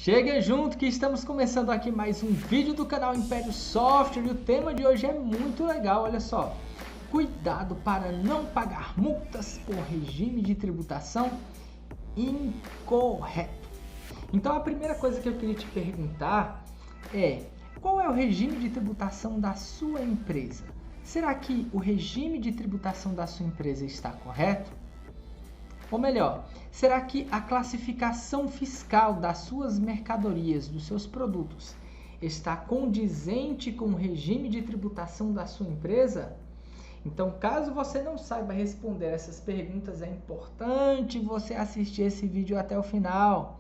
Chega junto que estamos começando aqui mais um vídeo do canal Império Software e o tema de hoje é muito legal, olha só. Cuidado para não pagar multas por regime de tributação incorreto. Então a primeira coisa que eu queria te perguntar é: qual é o regime de tributação da sua empresa? Será que o regime de tributação da sua empresa está correto? Ou melhor, será que a classificação fiscal das suas mercadorias, dos seus produtos, está condizente com o regime de tributação da sua empresa? Então, caso você não saiba responder essas perguntas, é importante você assistir esse vídeo até o final.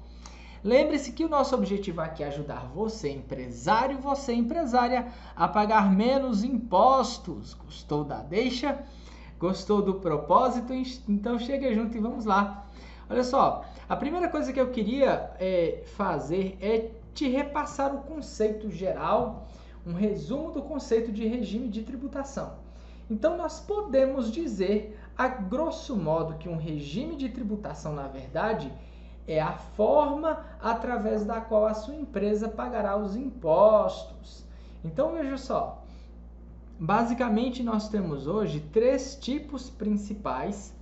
Lembre-se que o nosso objetivo aqui é ajudar você, empresário, você, empresária, a pagar menos impostos. Gostou da deixa? Gostou do propósito? Então chega junto e vamos lá. Olha só, a primeira coisa que eu queria fazer é te repassar o conceito geral, um resumo do conceito de regime de tributação. Então nós podemos dizer, a grosso modo, que um regime de tributação, na verdade, é a forma através da qual a sua empresa pagará os impostos. Então veja só. Basicamente, nós temos hoje 3 tipos principais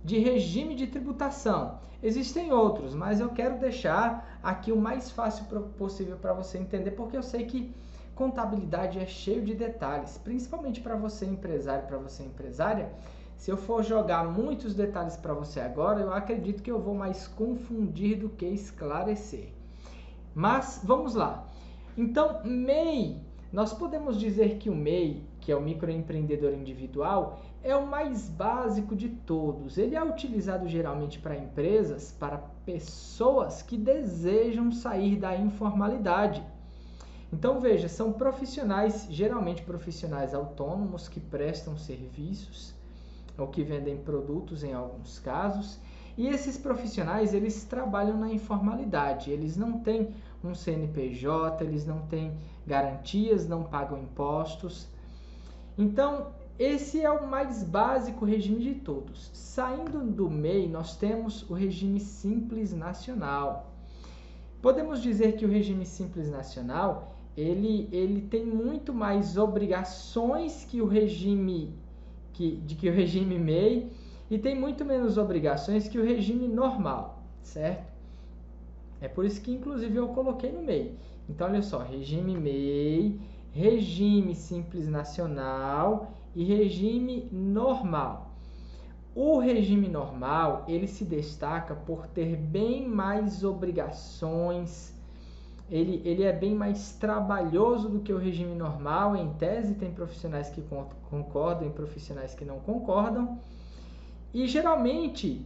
de regime de tributação. Existem outros, mas eu quero deixar aqui o mais fácil possível para você entender, porque eu sei que contabilidade é cheio de detalhes, principalmente para você empresário, para você empresária. Se eu for jogar muitos detalhes para você agora, eu acredito que eu vou mais confundir do que esclarecer. Mas vamos lá. Então, MEI. Nós podemos dizer que o MEI, que é o microempreendedor individual, é o mais básico de todos. Ele é utilizado geralmente para empresas, para pessoas que desejam sair da informalidade. Então veja, são profissionais, geralmente profissionais autônomos que prestam serviços ou que vendem produtos em alguns casos. E esses profissionais, eles trabalham na informalidade, eles não têm um CNPJ, eles não têm garantias, não pagam impostos. Então, esse é o mais básico regime de todos. Saindo do MEI, nós temos o regime Simples Nacional. Podemos dizer que o regime Simples Nacional, ele tem muito mais obrigações que o regime MEI, e tem muito menos obrigações que o regime normal, certo? É por isso que, inclusive, eu coloquei no MEI. Então, olha só, regime MEI, regime Simples Nacional e regime normal. O regime normal, ele se destaca por ter bem mais obrigações, ele é bem mais trabalhoso do que o regime normal. Em tese, tem profissionais que concordam e profissionais que não concordam. E geralmente,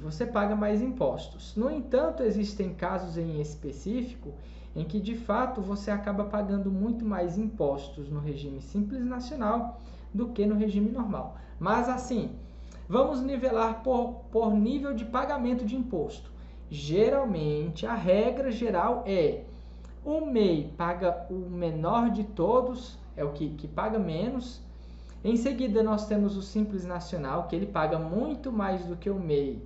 você paga mais impostos. No entanto, existem casos em específico em que, de fato, você acaba pagando muito mais impostos no regime Simples Nacional do que no regime normal. Mas, assim, vamos nivelar por nível de pagamento de imposto. Geralmente, a regra geral é: o MEI paga o menor de todos, é o que paga menos. Em seguida, nós temos o Simples Nacional, que ele paga muito mais do que o MEI,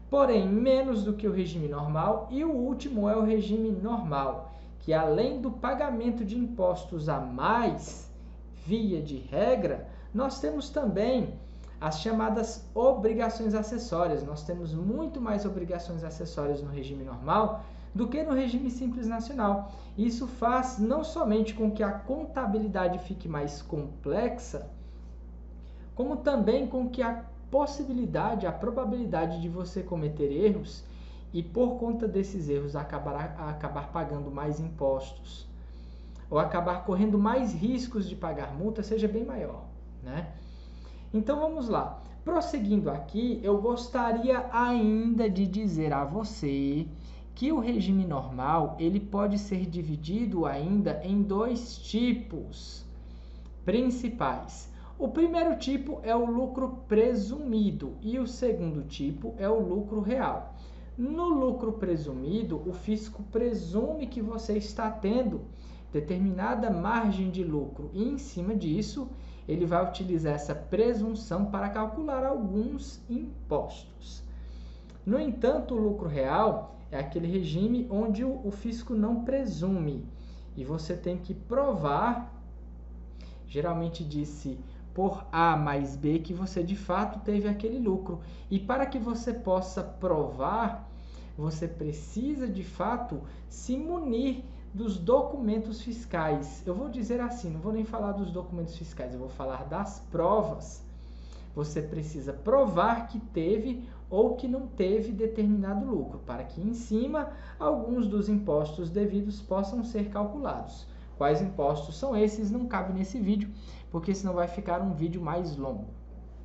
porém menos do que o regime normal. E o último é o regime normal, que além do pagamento de impostos a mais, via de regra, nós temos também as chamadas obrigações acessórias. Nós temos muito mais obrigações acessórias no regime normal do que no regime Simples Nacional. Isso faz não somente com que a contabilidade fique mais complexa, como também com que a probabilidade de você cometer erros e, por conta desses erros, acabar pagando mais impostos ou acabar correndo mais riscos de pagar multa seja bem maior, né? Então vamos lá. Prosseguindo aqui, eu gostaria ainda de dizer a você que o regime normal, ele pode ser dividido ainda em 2 tipos principais. O primeiro tipo é o lucro presumido e o segundo tipo é o lucro real. No lucro presumido, o fisco presume que você está tendo determinada margem de lucro e, em cima disso, ele vai utilizar essa presunção para calcular alguns impostos. No entanto, o lucro real é aquele regime onde o fisco não presume e você tem que provar, geralmente disse por A mais B, que você de fato teve aquele lucro. E para que você possa provar, você precisa de fato se munir dos documentos fiscais. Eu vou dizer assim, não vou nem falar dos documentos fiscais, eu vou falar das provas. Você precisa provar que teve ou que não teve determinado lucro, para que em cima alguns dos impostos devidos possam ser calculados. Quais impostos são esses? Não cabe nesse vídeo, porque senão vai ficar um vídeo mais longo,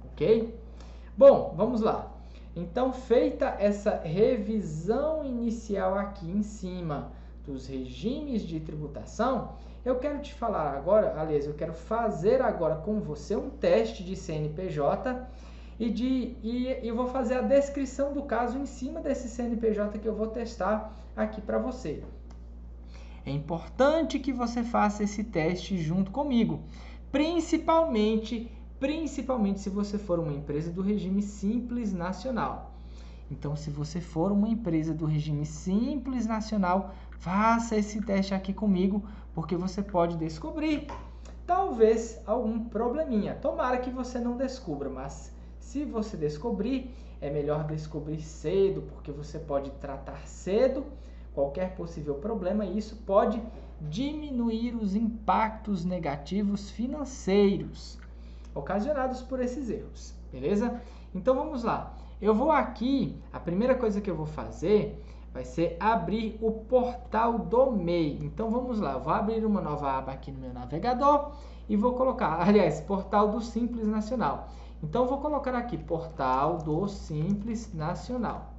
ok? Bom, vamos lá. Então, feita essa revisão inicial aqui em cima dos regimes de tributação, eu quero te falar agora, aliás, eu quero fazer agora com você um teste de CNPJ e eu vou fazer a descrição do caso em cima desse CNPJ que eu vou testar aqui para você. É importante que você faça esse teste junto comigo, principalmente se você for uma empresa do regime Simples Nacional. Então, se você for uma empresa do regime Simples Nacional, faça esse teste aqui comigo, porque você pode descobrir, talvez, algum probleminha. Tomara que você não descubra, mas se você descobrir, é melhor descobrir cedo, porque você pode tratar cedo qualquer possível problema e isso pode diminuir os impactos negativos financeiros ocasionados por esses erros, beleza? Então vamos lá. Eu vou aqui, a primeira coisa que eu vou fazer vai ser abrir o portal do MEI. Então vamos lá, eu vou abrir uma nova aba aqui no meu navegador e vou colocar, aliás, portal do Simples Nacional. Então eu vou colocar aqui, portal do Simples Nacional.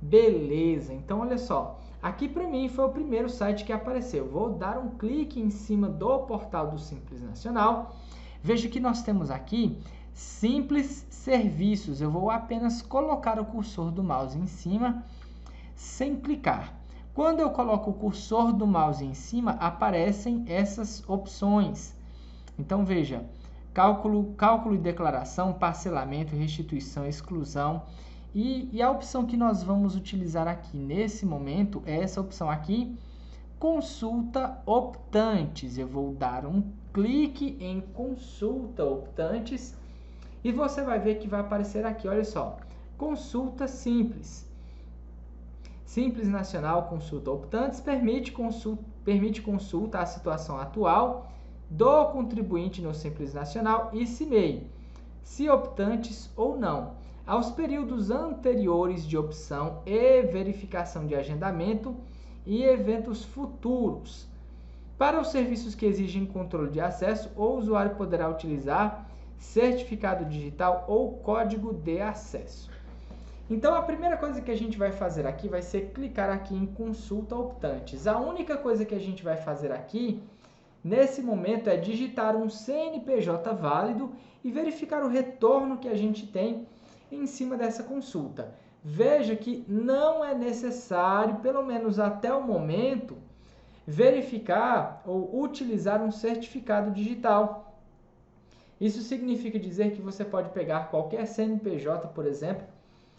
Beleza, então olha só, aqui para mim foi o primeiro site que apareceu. Vou dar um clique em cima do portal do Simples Nacional. Veja que nós temos aqui Simples Serviços. Eu vou apenas colocar o cursor do mouse em cima sem clicar. Quando eu coloco o cursor do mouse em cima, aparecem essas opções. Então veja, cálculo e declaração, parcelamento, restituição, exclusão. E a opção que nós vamos utilizar aqui nesse momento é essa opção aqui, consulta optantes. Eu vou dar um clique em consulta optantes e você vai ver que vai aparecer aqui, olha só, consulta simples. Simples Nacional Consulta Optantes permite consulta à situação atual do contribuinte no Simples Nacional e CIMEI, se optantes ou não, aos períodos anteriores de opção e verificação de agendamento e eventos futuros. Para os serviços que exigem controle de acesso, o usuário poderá utilizar certificado digital ou código de acesso. Então, a primeira coisa que a gente vai fazer aqui vai ser clicar aqui em consulta optantes. A única coisa que a gente vai fazer aqui, nesse momento, é digitar um CNPJ válido e verificar o retorno que a gente tem em cima dessa consulta. Veja que não é necessário, pelo menos até o momento, verificar ou utilizar um certificado digital. Isso significa dizer que você pode pegar qualquer CNPJ, por exemplo.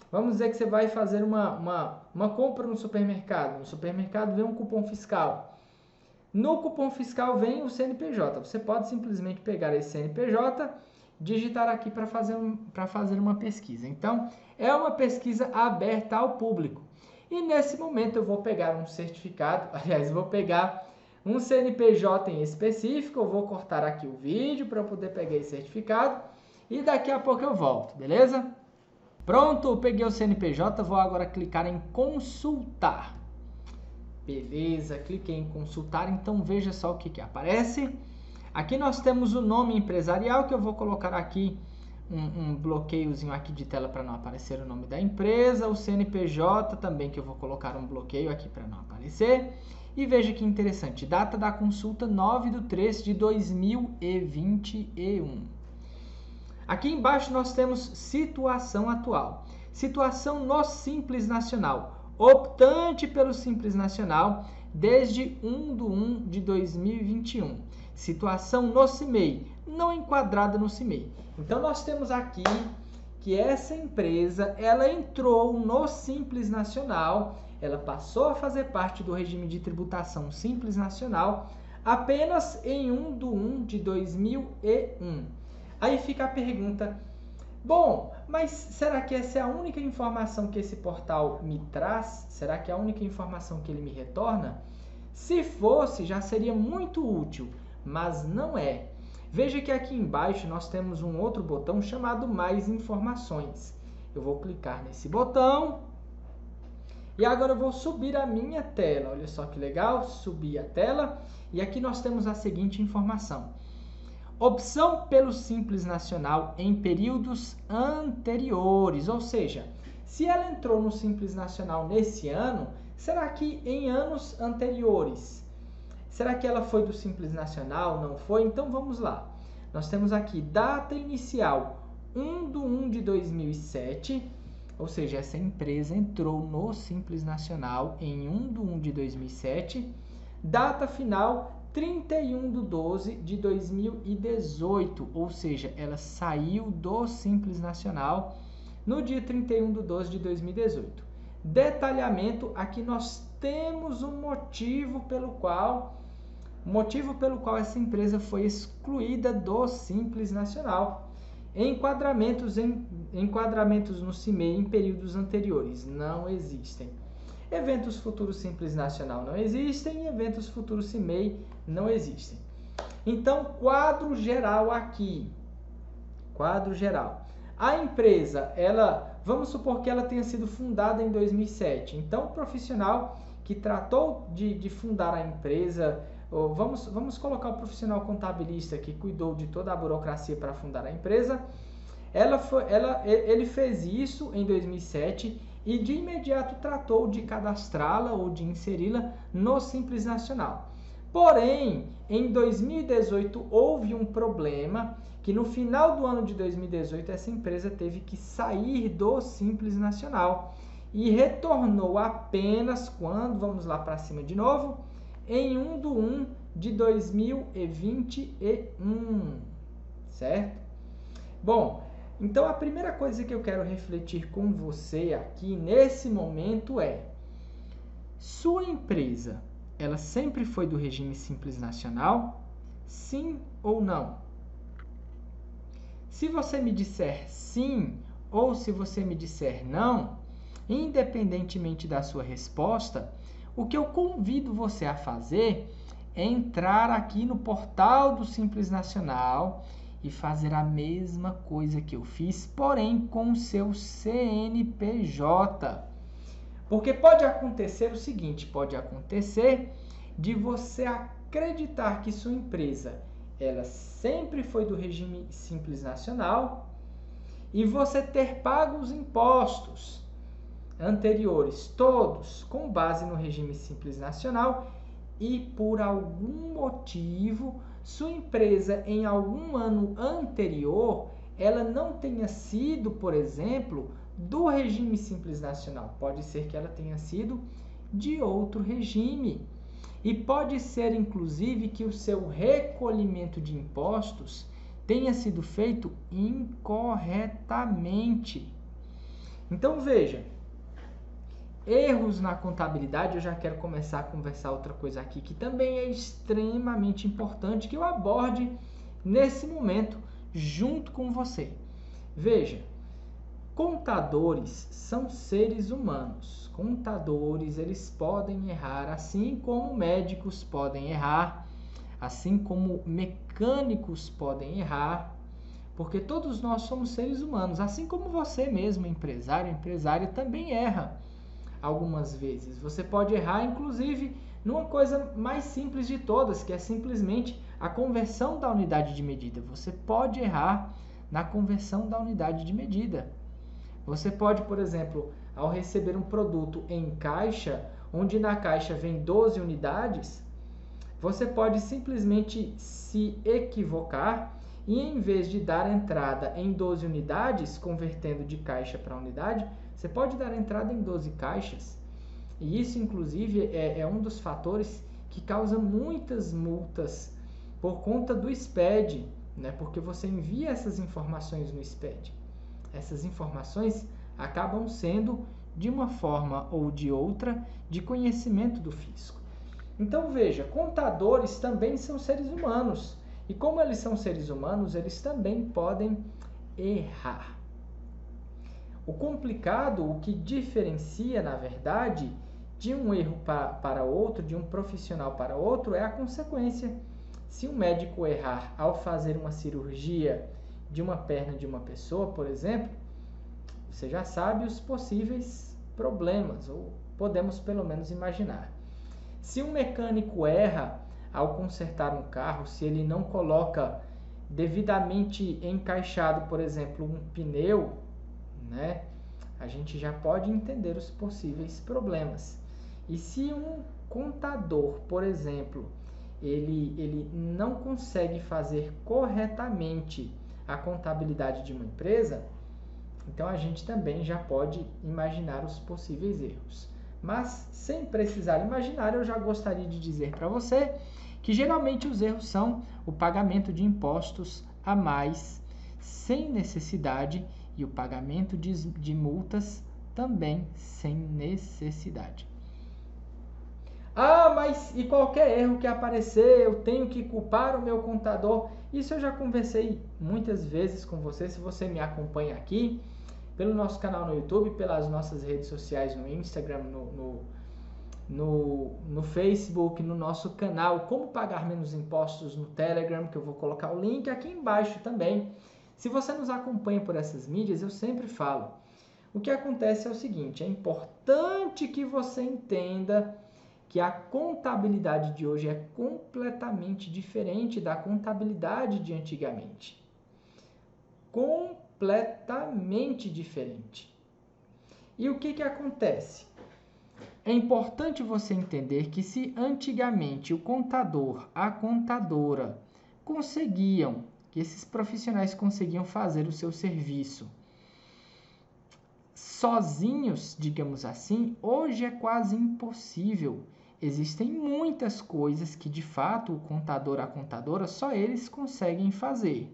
Vamos dizer que você vai fazer uma compra no supermercado. No supermercado vem um cupom fiscal. No cupom fiscal vem o CNPJ. Você pode simplesmente pegar esse CNPJ, digitar aqui para fazer uma pesquisa. Então, é uma pesquisa aberta ao público. E nesse momento eu vou pegar um certificado, aliás, vou pegar um CNPJ em específico, eu vou cortar aqui o vídeo para eu poder pegar esse certificado e daqui a pouco eu volto, beleza? Pronto, eu peguei o CNPJ, vou agora clicar em consultar. Beleza, cliquei em consultar, então veja só o que aparece. Aqui nós temos o nome empresarial, que eu vou colocar aqui um bloqueiozinho aqui de tela para não aparecer o nome da empresa. O CNPJ também, que eu vou colocar um bloqueio aqui para não aparecer. E veja que interessante, data da consulta 9/3/2021. Aqui embaixo nós temos situação atual. Situação no Simples Nacional. Optante pelo Simples Nacional desde 1/1/2021. Situação no CIMEI, não enquadrada no CIMEI. Então nós temos aqui que essa empresa ela entrou no Simples Nacional, ela passou a fazer parte do regime de tributação Simples Nacional apenas em 1/1 de 2001. Aí fica a pergunta, bom, mas será que essa é a única informação que esse portal me traz? Será que é a única informação que ele me retorna? Se fosse, já seria muito útil, mas não é. Veja que aqui embaixo nós temos um outro botão chamado Mais Informações. Eu vou clicar nesse botão e agora eu vou subir a minha tela. Olha só que legal, subir a tela e aqui nós temos a seguinte informação. Opção pelo Simples Nacional em períodos anteriores, ou seja, se ela entrou no Simples Nacional nesse ano, será que em anos anteriores? Será que ela foi do Simples Nacional? Não foi? Então vamos lá. Nós temos aqui data inicial 1/1 de 2007, ou seja, essa empresa entrou no Simples Nacional em 1/1 de 2007. Data final 31/12 de 2018, ou seja, ela saiu do Simples Nacional no dia 31/12 de 2018. Detalhamento, aqui nós temos um motivo pelo qual essa empresa foi excluída do Simples Nacional. Enquadramentos no CIMEI em períodos anteriores não existem. Eventos futuros Simples Nacional não existem e eventos futuros CIMEI não existem. Então, quadro geral aqui. Quadro geral. A empresa, vamos supor que ela tenha sido fundada em 2007. Então, o profissional que tratou de fundar a empresa, vamos colocar o profissional contabilista que cuidou de toda a burocracia para fundar a empresa, ele fez isso em 2007 e de imediato tratou de cadastrá-la ou de inseri-la no Simples Nacional. Porém, em 2018 houve um problema que no final do ano de 2018 essa empresa teve que sair do Simples Nacional e retornou apenas quando, vamos lá para cima de novo, em 1/1 de 2021, certo? Bom, então a primeira coisa que eu quero refletir com você aqui nesse momento é: sua empresa, ela sempre foi do regime Simples Nacional? Sim ou não? Se você me disser sim ou se você me disser não, independentemente da sua resposta, o que eu convido você a fazer é entrar aqui no portal do Simples Nacional e fazer a mesma coisa que eu fiz, porém com o seu CNPJ. Porque pode acontecer o seguinte, pode acontecer de você acreditar que sua empresa ela sempre foi do regime Simples Nacional e você ter pago os impostos anteriores, todos com base no regime Simples Nacional, e por algum motivo sua empresa em algum ano anterior ela não tenha sido, por exemplo, do regime Simples Nacional. Pode ser que ela tenha sido de outro regime. E pode ser, inclusive, que o seu recolhimento de impostos tenha sido feito incorretamente. Então, veja, erros na contabilidade, eu já quero começar a conversar outra coisa aqui que também é extremamente importante que eu aborde nesse momento junto com você. Veja, contadores são seres humanos. Contadores, eles podem errar, assim como médicos podem errar, assim como mecânicos podem errar, porque todos nós somos seres humanos, assim como você mesmo, empresária, também erra algumas vezes. Você pode errar, inclusive, numa coisa mais simples de todas, que é simplesmente a conversão da unidade de medida. Você pode errar na conversão da unidade de medida. Você pode, por exemplo, ao receber um produto em caixa, onde na caixa vem 12 unidades, você pode simplesmente se equivocar e em vez de dar entrada em 12 unidades, convertendo de caixa para unidade, você pode dar entrada em 12 caixas. E isso, inclusive, é um dos fatores que causa muitas multas por conta do SPED, né? Porque você envia essas informações no SPED. essas informações acabam sendo, de uma forma ou de outra, de conhecimento do fisco. Então veja, contadores também são seres humanos. E como eles são seres humanos, eles também podem errar. O complicado, o que diferencia, na verdade, de um erro para outro, de um profissional para outro, é a consequência. Se um médico errar ao fazer uma cirurgia de uma perna de uma pessoa, por exemplo, você já sabe os possíveis problemas, ou podemos pelo menos imaginar. Se um mecânico erra ao consertar um carro, se ele não coloca devidamente encaixado, por exemplo, um pneu, né, a gente já pode entender os possíveis problemas. E se um contador, por exemplo, ele não consegue fazer corretamente a contabilidade de uma empresa, então a gente também já pode imaginar os possíveis erros. Mas, sem precisar imaginar, eu já gostaria de dizer para você que geralmente os erros são o pagamento de impostos a mais sem necessidade e o pagamento de multas também sem necessidade. Ah, mas e qualquer erro que aparecer, eu tenho que culpar o meu contador? Isso eu já conversei muitas vezes com você, se você me acompanha aqui, pelo nosso canal no YouTube, pelas nossas redes sociais no Instagram, no Facebook, no nosso canal Como Pagar Menos Impostos no Telegram, que eu vou colocar o link aqui embaixo também. Se você nos acompanha por essas mídias, eu sempre falo. O que acontece é o seguinte, é importante que você entenda que a contabilidade de hoje é completamente diferente da contabilidade de antigamente. Completamente diferente. E o que acontece? É importante você entender que se antigamente o contador, a contadora que esses profissionais conseguiam fazer o seu serviço sozinhos, digamos assim, hoje é quase impossível. Existem muitas coisas que, de fato, o contador, a contadora, só eles conseguem fazer.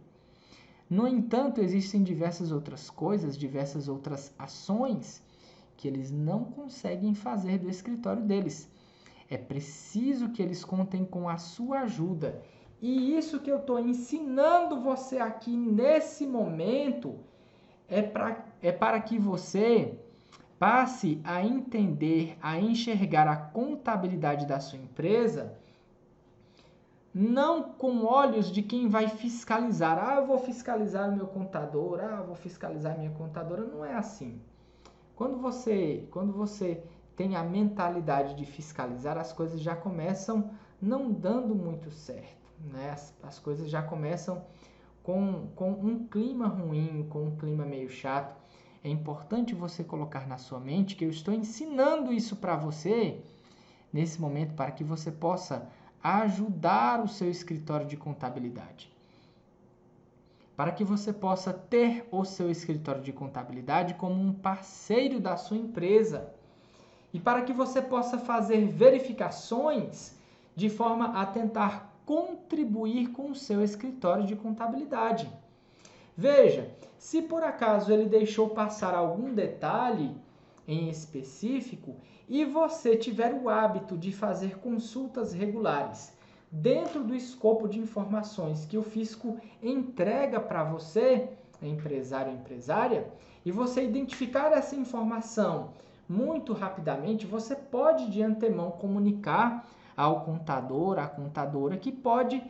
No entanto, existem diversas outras coisas, diversas outras ações que eles não conseguem fazer do escritório deles. É preciso que eles contem com a sua ajuda. E isso que eu estou ensinando você aqui nesse momento é para que você passe a entender, a enxergar a contabilidade da sua empresa não com olhos de quem vai fiscalizar. Ah, eu vou fiscalizar o meu contador, eu vou fiscalizar a minha contadora. Não é assim. Quando você tem a mentalidade de fiscalizar, as coisas já começam não dando muito certo, né? As coisas já começam com um clima ruim, com um clima meio chato. É importante você colocar na sua mente que eu estou ensinando isso para você nesse momento para que você possa ajudar o seu escritório de contabilidade. Para que você possa ter o seu escritório de contabilidade como um parceiro da sua empresa. E para que você possa fazer verificações de forma a tentar contribuir com o seu escritório de contabilidade. Veja, se por acaso ele deixou passar algum detalhe em específico e você tiver o hábito de fazer consultas regulares dentro do escopo de informações que o fisco entrega para você, empresário ou empresária, e você identificar essa informação muito rapidamente, você pode de antemão comunicar ao contador, à contadora, que pode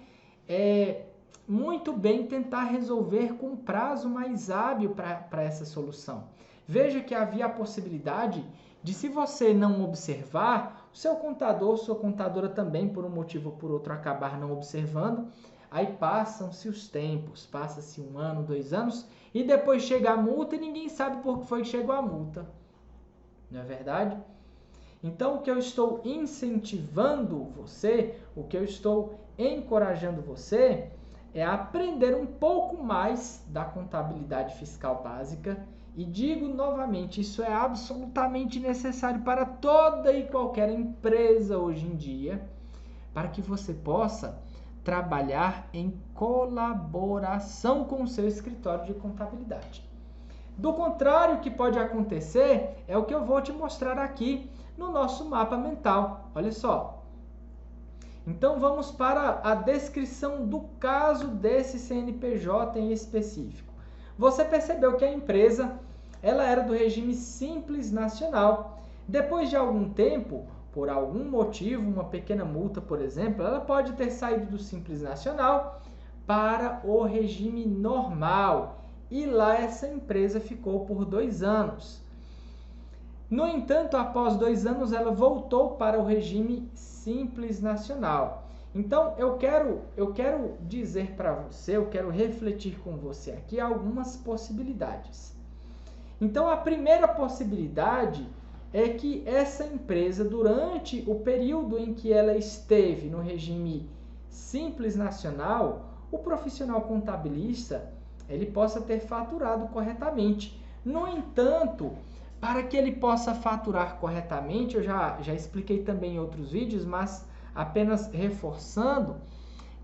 muito bem tentar resolver com um prazo mais hábil para essa solução. Veja que havia a possibilidade de, se você não observar, o seu contador, sua contadora também, por um motivo ou por outro, acabar não observando, aí passam-se os tempos, passa-se 1 ano, 2 anos, e depois chega a multa e ninguém sabe por que foi que chegou a multa. Não é verdade? Então, o que eu estou incentivando você, o que eu estou encorajando você, é aprender um pouco mais da contabilidade fiscal básica. E digo novamente, isso é absolutamente necessário para toda e qualquer empresa hoje em dia, para que você possa trabalhar em colaboração com o seu escritório de contabilidade. Do contrário, o que pode acontecer é o que eu vou te mostrar aqui no nosso mapa mental. Olha só. Então vamos para a descrição do caso desse CNPJ em específico. Você percebeu que a empresa ela era do regime Simples Nacional. Depois de algum tempo, por algum motivo, uma pequena multa, por exemplo, ela pode ter saído do Simples Nacional para o regime normal. E lá essa empresa ficou por 2 anos. No entanto, após 2 anos, ela voltou para o regime Simples Nacional. Então, eu quero dizer para você, eu quero refletir com você aqui algumas possibilidades. Então, a primeira possibilidade é que essa empresa, durante o período em que ela esteve no regime Simples Nacional, o profissional contabilista ele possa ter faturado corretamente. No entanto, para que ele possa faturar corretamente, eu já expliquei também em outros vídeos, mas apenas reforçando,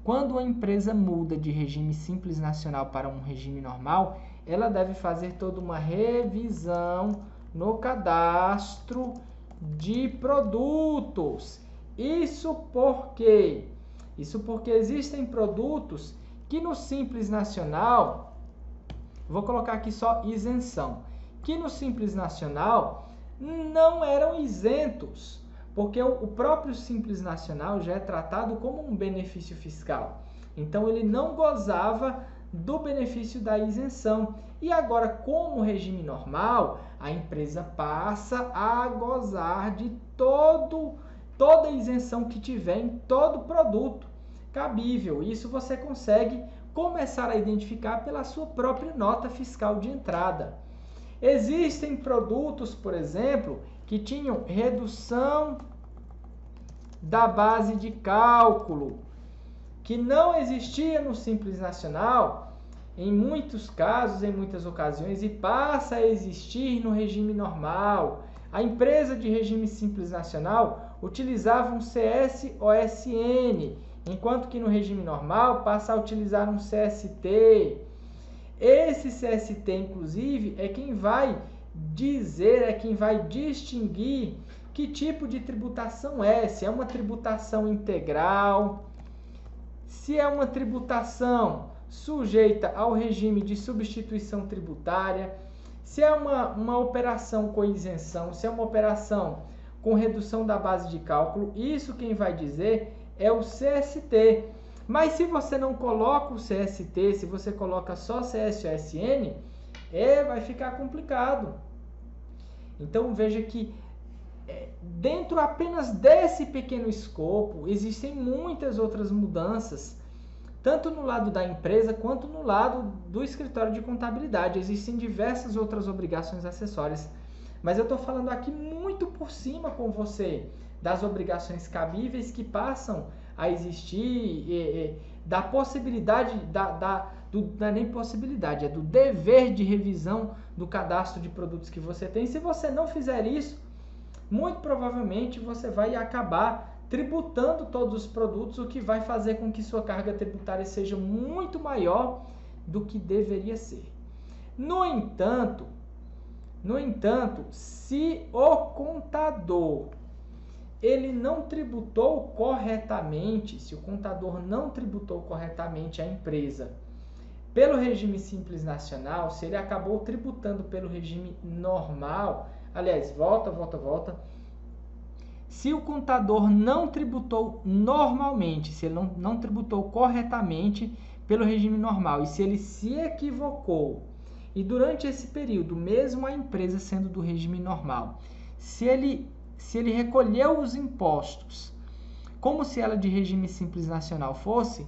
quando a empresa muda de regime Simples Nacional para um regime normal, ela deve fazer toda uma revisão no cadastro de produtos. Isso porque existem produtos que no Simples Nacional, vou colocar aqui só isenção, que no Simples Nacional não eram isentos, porque o próprio Simples Nacional já é tratado como um benefício fiscal. Então ele não gozava do benefício da isenção. E agora, como regime normal, a empresa passa a gozar de toda a isenção que tiver em todo produto cabível. Isso você consegue começar a identificar pela sua própria nota fiscal de entrada. Existem produtos, por exemplo, que tinham redução da base de cálculo, que não existia no Simples Nacional, em muitos casos, em muitas ocasiões, e passa a existir no regime normal. A empresa de regime Simples Nacional utilizava um CS-OSN, enquanto que no regime normal passa a utilizar um CST. Esse CST, inclusive, é quem vai dizer, é quem vai distinguir que tipo de tributação é, se é uma tributação integral, se é uma tributação sujeita ao regime de substituição tributária, se é uma operação com isenção, se é uma operação com redução da base de cálculo. Isso quem vai dizer é o CST. Mas se você não coloca o CST, se você coloca só CS-OSN, vai ficar complicado. Então veja que dentro apenas desse pequeno escopo, existem muitas outras mudanças, tanto no lado da empresa quanto no lado do escritório de contabilidade. Existem diversas outras obrigações acessórias, mas eu estou falando aqui muito por cima com você das obrigações cabíveis que passam a existir, da possibilidade, não é nem possibilidade, é do dever de revisão do cadastro de produtos que você tem. Se você não fizer isso, muito provavelmente você vai acabar tributando todos os produtos, o que vai fazer com que sua carga tributária seja muito maior do que deveria ser. No entanto, se o contador ele não tributou corretamente, se o contador não tributou corretamente a empresa pelo regime Simples Nacional, se ele acabou tributando pelo regime normal, aliás, volta. Se o contador não tributou normalmente, se ele não tributou corretamente pelo regime normal, e se ele se equivocou, e durante esse período, mesmo a empresa sendo do regime normal, se ele recolheu os impostos como se ela de regime Simples Nacional fosse,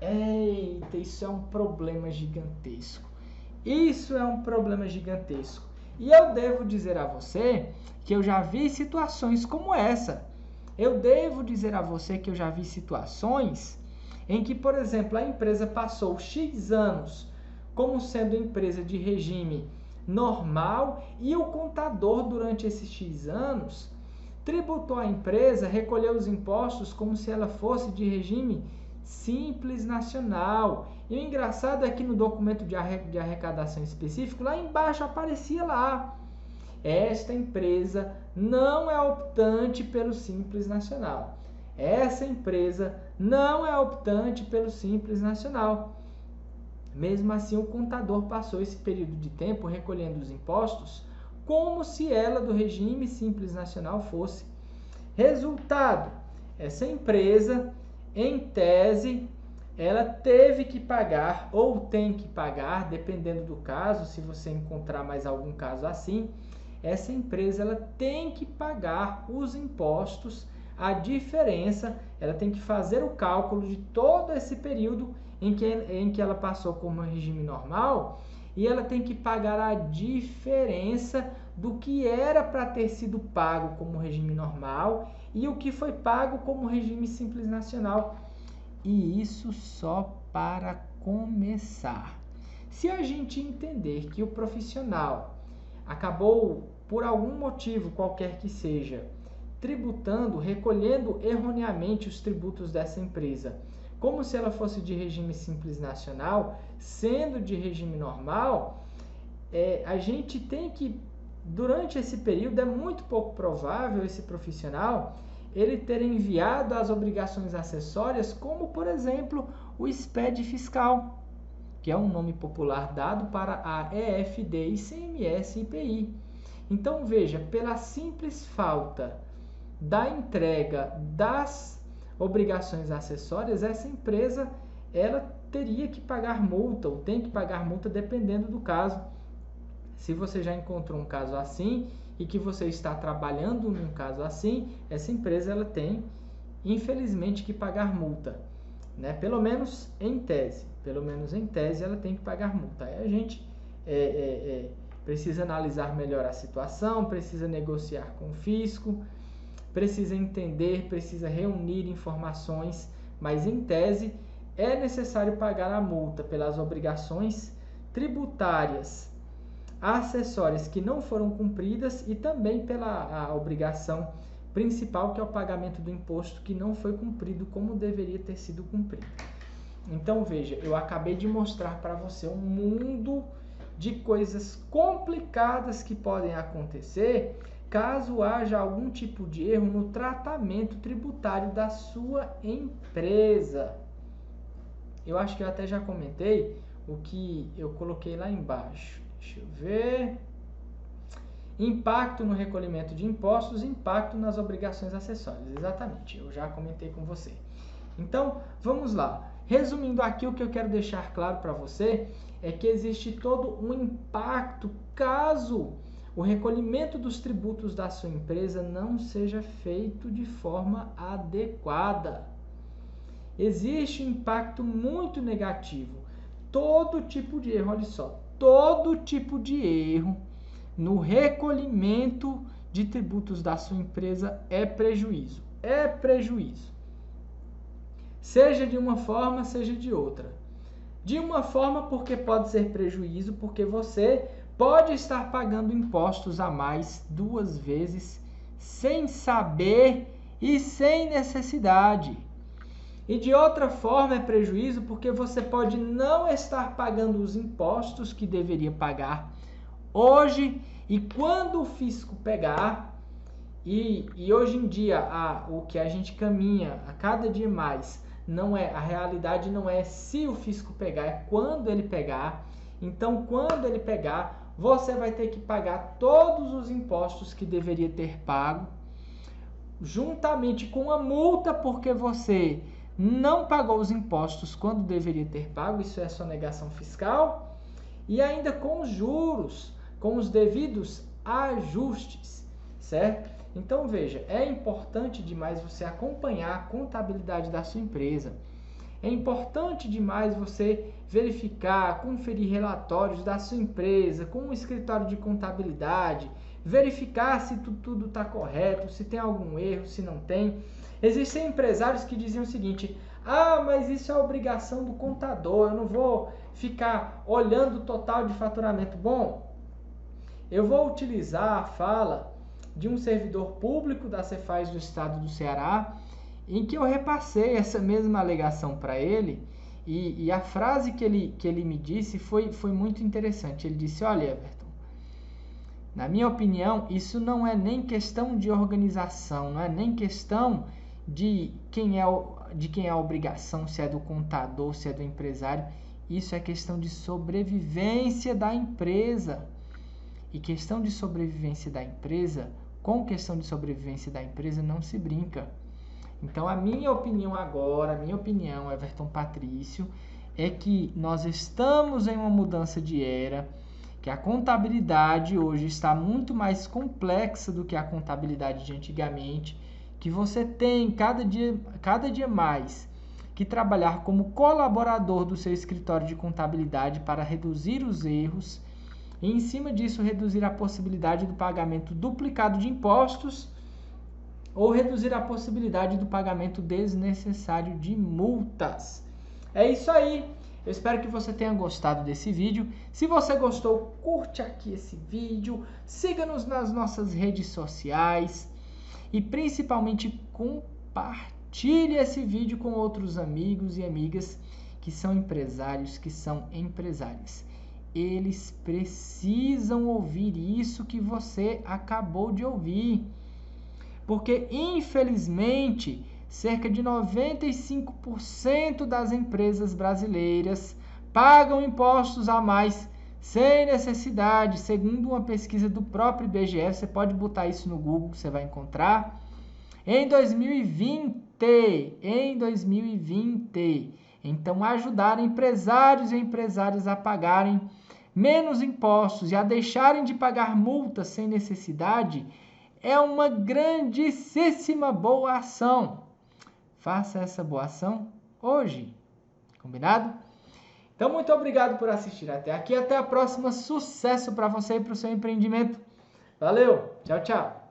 eita, isso é um problema gigantesco. Isso é um problema gigantesco. E eu devo dizer a você que eu já vi situações como essa. Eu devo dizer a você que eu já vi situações em que, por exemplo, a empresa passou X anos como sendo empresa de regime normal e o contador, durante esses X anos, tributou a empresa, recolheu os impostos como se ela fosse de regime Simples Nacional. E o engraçado é que no documento de arrecadação específico, lá embaixo aparecia lá: esta empresa não é optante pelo Simples Nacional. Essa empresa não é optante pelo Simples Nacional. Mesmo assim, o contador passou esse período de tempo recolhendo os impostos como se ela do regime Simples Nacional fosse. Resultado: essa empresa, em tese, ela teve que pagar ou tem que pagar, dependendo do caso, se você encontrar mais algum caso assim, essa empresa ela tem que pagar os impostos, a diferença, ela tem que fazer o cálculo de todo esse período em que ela passou como regime normal, e ela tem que pagar a diferença do que era para ter sido pago como regime normal e o que foi pago como regime Simples Nacional. E isso só para começar. Se a gente entender que o profissional acabou, por algum motivo qualquer que seja, tributando, recolhendo erroneamente os tributos dessa empresa, como se ela fosse de regime Simples Nacional, sendo de regime normal, a gente tem que, durante esse período, é muito pouco provável esse profissional ele ter enviado as obrigações acessórias, como, por exemplo, o SPED fiscal, que é um nome popular dado para a EFD, ICMS e IPI. Então, veja, pela simples falta da entrega das obrigações acessórias, essa empresa ela teria que pagar multa, ou tem que pagar multa dependendo do caso. Se você já encontrou um caso assim e que você está trabalhando num caso assim, essa empresa ela tem, infelizmente, que pagar multa, né? Pelo menos em tese ela tem que pagar multa. Aí a gente precisa analisar melhor a situação, precisa negociar com o fisco, precisa entender, precisa reunir informações, mas em tese é necessário pagar a multa pelas obrigações tributárias acessórias que não foram cumpridas e também pela obrigação principal, que é o pagamento do imposto que não foi cumprido como deveria ter sido cumprido. Então veja, eu acabei de mostrar para você um mundo de coisas complicadas que podem acontecer caso haja algum tipo de erro no tratamento tributário da sua empresa. Eu acho que eu até já comentei o que eu coloquei lá embaixo. Deixa eu ver. Impacto no recolhimento de impostos, impacto nas obrigações acessórias. Exatamente, eu já comentei com você. Então, vamos lá. Resumindo aqui, o que eu quero deixar claro para você é que existe todo um impacto caso o recolhimento dos tributos da sua empresa não seja feito de forma adequada. Existe um impacto muito negativo. Todo tipo de erro, olha só, todo tipo de erro no recolhimento de tributos da sua empresa é prejuízo. É prejuízo. Seja de uma forma, seja de outra. De uma forma, porque pode ser prejuízo, porque você pode estar pagando impostos a mais 2 vezes sem saber e sem necessidade. E de outra forma é prejuízo porque você pode não estar pagando os impostos que deveria pagar hoje, e quando o fisco pegar, e hoje em dia o que a gente caminha a cada dia mais, não é, a realidade não é se o fisco pegar, é quando ele pegar. Então, quando ele pegar, você vai ter que pagar todos os impostos que deveria ter pago, juntamente com a multa, porque você não pagou os impostos quando deveria ter pago, isso é sonegação fiscal, e ainda com os juros, com os devidos ajustes, certo? Então veja, é importante demais você acompanhar a contabilidade da sua empresa. É importante demais você verificar, conferir relatórios da sua empresa com o escritório de contabilidade, verificar se tudo está correto, se tem algum erro, se não tem. Existem empresários que diziam o seguinte: mas isso é obrigação do contador, eu não vou ficar olhando o total de faturamento. Bom, eu vou utilizar a fala de um servidor público da Cefaz do estado do Ceará, em que eu repassei essa mesma alegação para ele, e a frase que ele me disse foi muito interessante. Ele disse: olha, Everton, na minha opinião, isso não é nem questão de organização, não é nem questão de quem é a obrigação, se é do contador, se é do empresário. Isso é questão de sobrevivência da empresa. E questão de sobrevivência da empresa, com questão de sobrevivência da empresa não se brinca. Então, a minha opinião agora, Everton Patrício, é que nós estamos em uma mudança de era, que a contabilidade hoje está muito mais complexa do que a contabilidade de antigamente, que você tem cada dia mais que trabalhar como colaborador do seu escritório de contabilidade para reduzir os erros e, em cima disso, reduzir a possibilidade do pagamento duplicado de impostos ou reduzir a possibilidade do pagamento desnecessário de multas. É isso aí. Eu espero que você tenha gostado desse vídeo. Se você gostou, curte aqui esse vídeo, siga-nos nas nossas redes sociais e principalmente compartilhe esse vídeo com outros amigos e amigas que são empresários, que são empresárias. Eles precisam ouvir isso que você acabou de ouvir. Porque, infelizmente, cerca de 95% das empresas brasileiras pagam impostos a mais sem necessidade, segundo uma pesquisa do próprio IBGE. Você pode botar isso no Google que você vai encontrar. Em 2020. Então, ajudar empresários e empresárias a pagarem menos impostos e a deixarem de pagar multas sem necessidade é uma grandíssima boa ação. Faça essa boa ação hoje. Combinado? Então, muito obrigado por assistir até aqui. Até a próxima. Sucesso para você e para o seu empreendimento. Valeu. Tchau, tchau.